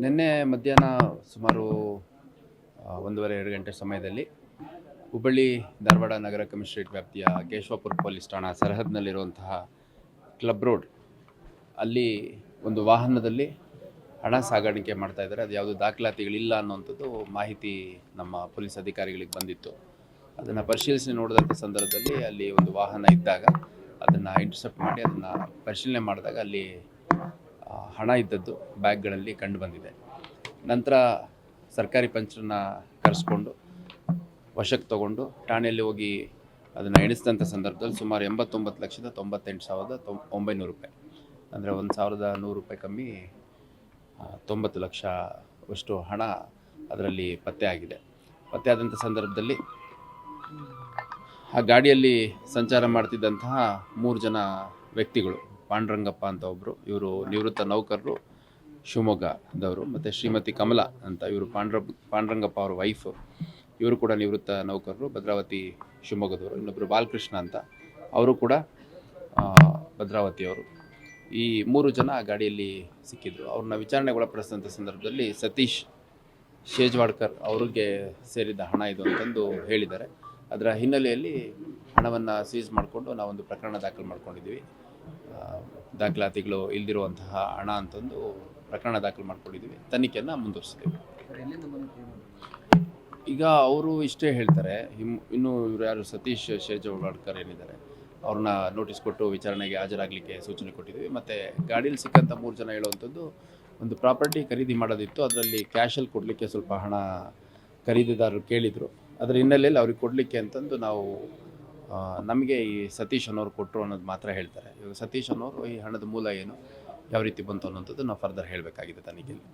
ನಿನ್ನೆ ಮಧ್ಯಾಹ್ನ ಸುಮಾರು 1:30-2 ಗಂಟೆ ಸಮಯದಲ್ಲಿ ಹುಬ್ಬಳ್ಳಿ ಧಾರವಾಡ ನಗರ ಕಮಿಷನರೇಟ್ ವ್ಯಾಪ್ತಿಯ ಕೇಶವಾಪುರ ಪೊಲೀಸ್ ಠಾಣಾ ಸರಹದ್ದಿನಲ್ಲಿರುವಂತಹ ಕ್ಲಬ್ ರೋಡ್ ಅಲ್ಲಿ ಒಂದು ವಾಹನದಲ್ಲಿ ಹಣ ಸಾಗಾಣಿಕೆ ಮಾಡ್ತಾ ಇದ್ದಾರೆ. ಅದು ಯಾವುದೂ ದಾಖಲಾತಿಗಳಿಲ್ಲ ಅನ್ನುವಂಥದ್ದು ಮಾಹಿತಿ ನಮ್ಮ ಪೊಲೀಸ್ ಅಧಿಕಾರಿಗಳಿಗೆ ಬಂದಿತ್ತು. ಅದನ್ನು ಪರಿಶೀಲಿಸಿ ನೋಡಿದಂಥ ಸಂದರ್ಭದಲ್ಲಿ ಅಲ್ಲಿ ಒಂದು ವಾಹನ ಇದ್ದಾಗ ಅದನ್ನು ಇಂಟರ್ಸೆಪ್ಟ್ ಮಾಡಿ ಅದನ್ನು ಪರಿಶೀಲನೆ ಮಾಡಿದಾಗ ಅಲ್ಲಿ ಹಣ ಇದ್ದದ್ದು ಬ್ಯಾಗ್ಗಳಲ್ಲಿ ಕಂಡು ಬಂದಿದೆ. ನಂತರ ಸರ್ಕಾರಿ ಪಂಚರನ್ನು ಕರೆಸ್ಕೊಂಡು ವಶಕ್ಕೆ ತಗೊಂಡು ಠಾಣೆಯಲ್ಲಿ ಹೋಗಿ ಅದನ್ನು ಎಣಿಸಿದಂಥ ಸಂದರ್ಭದಲ್ಲಿ ಸುಮಾರು 89,98,900 ರೂಪಾಯಿ, ಅಂದರೆ 1,100 ರೂಪಾಯಿ ಕಮ್ಮಿ 90 ಲಕ್ಷ ಅಷ್ಟು ಹಣ ಅದರಲ್ಲಿ ಪತ್ತೆ ಆಗಿದೆ. ಪತ್ತೆ ಆದಂಥ ಸಂದರ್ಭದಲ್ಲಿ ಆ ಗಾಡಿಯಲ್ಲಿ ಸಂಚಾರ ಮಾಡ್ತಿದ್ದಂತಹ 3 ಜನ ವ್ಯಕ್ತಿಗಳು, ಪಾಂಡುರಂಗಪ್ಪ ಅಂತ ಒಬ್ಬರು, ಇವರು ನಿವೃತ್ತ ನೌಕರರು ಶಿವಮೊಗ್ಗದವರು, ಮತ್ತು ಶ್ರೀಮತಿ ಕಮಲಾ ಅಂತ ಇವರು ಪಾಂಡುರಂಗಪ್ಪ ಅವರ ವೈಫು, ಇವರು ಕೂಡ ನಿವೃತ್ತ ನೌಕರರು, ಭದ್ರಾವತಿ ಶಿವಮೊಗ್ಗದವರು. ಇನ್ನೊಬ್ಬರು ಬಾಲಕೃಷ್ಣ ಅಂತ ಅವರು ಕೂಡ ಭದ್ರಾವತಿಯವರು. ಈ 3 ಜನ ಆ ಗಾಡಿಯಲ್ಲಿ ಸಿಕ್ಕಿದ್ರು. ಅವ್ರನ್ನ ವಿಚಾರಣೆಗೆ ಒಳಪಡಿಸಿದಂಥ ಸಂದರ್ಭದಲ್ಲಿ ಸತೀಶ್ ಶೇಜ್ವಾಡ್ಕರ್ ಅವ್ರಿಗೆ ಸೇರಿದ ಹಣ ಇದು ಅಂತಂದು ಹೇಳಿದ್ದಾರೆ. ಅದರ ಹಿನ್ನೆಲೆಯಲ್ಲಿ ಹಣವನ್ನು ಸೀಸ್ ಮಾಡಿಕೊಂಡು ನಾವೊಂದು ಪ್ರಕರಣ ದಾಖಲು ಮಾಡ್ಕೊಂಡಿದ್ದೀವಿ. ದಾಖಲಾತಿಗಳು ಇಲ್ದಿರುವಂತಹ ಹಣ ಅಂತಂದು ಪ್ರಕರಣ ದಾಖಲು ಮಾಡ್ಕೊಂಡಿದ್ದೀವಿ. ತನಿಖೆಯನ್ನು ಮುಂದುವರಿಸಿದ್ದೀವಿ. ಈಗ ಅವರು ಇಷ್ಟೇ ಹೇಳ್ತಾರೆ. ಇನ್ನು ಇವರು ಯಾರು ಸತೀಶ್ ಶೇಜ್ವಾಡ್ಕರ್ ಏನಿದ್ದಾರೆ ಅವ್ರನ್ನ ನೋಟಿಸ್ ಕೊಟ್ಟು ವಿಚಾರಣೆಗೆ ಹಾಜರಾಗಲಿಕ್ಕೆ ಸೂಚನೆ ಕೊಟ್ಟಿದ್ದೀವಿ. ಮತ್ತು ಗಾಡೀಲಿ ಸಿಕ್ಕಂಥ 3 ಜನ ಹೇಳುವಂಥದ್ದು ಒಂದು ಪ್ರಾಪರ್ಟಿ ಖರೀದಿ ಮಾಡೋದಿತ್ತು, ಅದರಲ್ಲಿ ಕ್ಯಾಶಲ್ಲಿ ಕೊಡಲಿಕ್ಕೆ ಸ್ವಲ್ಪ ಹಣ ಖರೀದಿದಾರರು ಕೇಳಿದರು. ಅದರ ಹಿನ್ನೆಲೆಯಲ್ಲಿ ಅವ್ರಿಗೆ ಕೊಡಲಿಕ್ಕೆ ಅಂತಂದು ನಾವು ನಮಗೆ ಈ ಸತೀಶ್ ಅನ್ನೋರು ಕೊಟ್ಟರು ಅನ್ನೋದು ಮಾತ್ರ ಹೇಳ್ತಾರೆ. ಇವಾಗ ಸತೀಶ್ ಅನ್ನೋರು ಈ ಹಣದ ಮೂಲ ಏನು, ಯಾವ ರೀತಿ ಬಂತು ಅನ್ನೋಂಥದ್ದು ನಾವು ಫರ್ದರ್ ಹೇಳಬೇಕಾಗಿದೆ ತನಿಖೆಯಲ್ಲಿ.